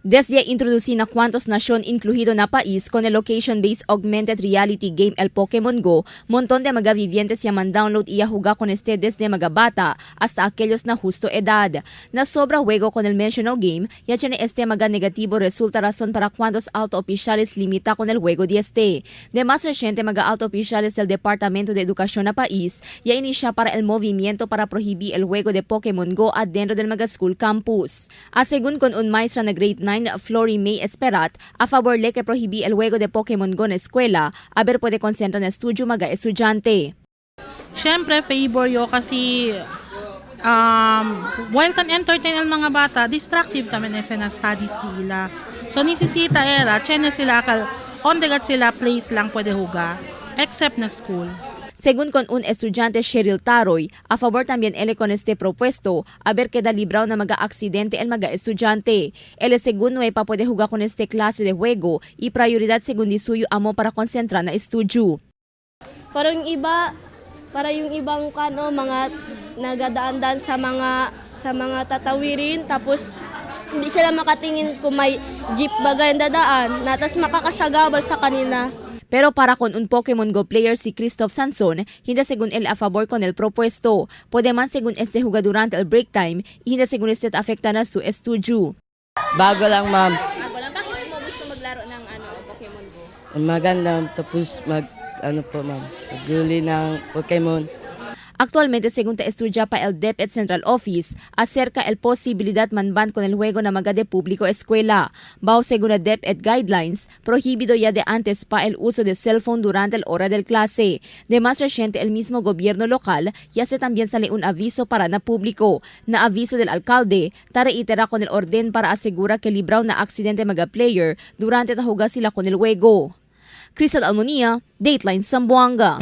Desde introducir na cuantos nasyon incluido na país con el location-based augmented reality game el Pokémon Go, montón de mga vivientes yaman download iya jugar con este desde mga bata hasta aquellos na justo edad. Na sobra juego con el mencionado game, ya tiene este mga negativo resulta razón para cuantos alto oficiales limita con el juego de este. De más reciente mga alto oficiales del Departamento de Educación na país, ya inicia para el movimiento para prohibir el juego de Pokémon Go adentro del mga school campus. Asegun con un maestra na grade 9 Flory May Esperat, a favor le que prohibí el juego de Pokémon Go na eskwela, aber pwede konsentra na estudyo mga estudyante. Siyempre, favor yo kasi while can entertain ang mga bata, distractive naman na studies nila. So nisisita era, chene sila on the sila place lang pwede huga, except na school. Según con un estudiante Cheryl Taroy, a favor también él con este propuesto, haber queda librado na mga aksidente el mga estudyante. Él según no pa puede jugar con este clase de juego y prioridad según di suyo amo para konsentra na estudyo. Para yung ibang mga nagadaan-daan sa mga tatawirin, tapos hindi sila makatingin kung may jeep bagay na dadaan, natas makakasagabal sa kanila. Pero para con un Pokémon Go player si Christoph Sanson, hindi según él a favor con el propuesto. Puede man según este jugar durante el break time, y hindi según este afecta na su estudyo. Bago lang, ma'am. Bago lang. Bakit mo gusto maglaro ng Pokémon Go? Maganda, tapos magguli ng Pokemon. Actualmente, según te estudia pa el DepEd Central Office, acerca el posibilidad manban con el juego na mga de público eskwela. Bao según el DepEd guidelines, prohibido ya de antes pa el uso de cellphone durante el hora del clase. De más reciente, el mismo gobierno local ya se también sale un aviso para na público. Na aviso del alcalde, tara itera con el orden para asegura que libraw na aksidente mga player durante tahuga sila con el juego. Crystal Almonia, Dateline Zamboanga.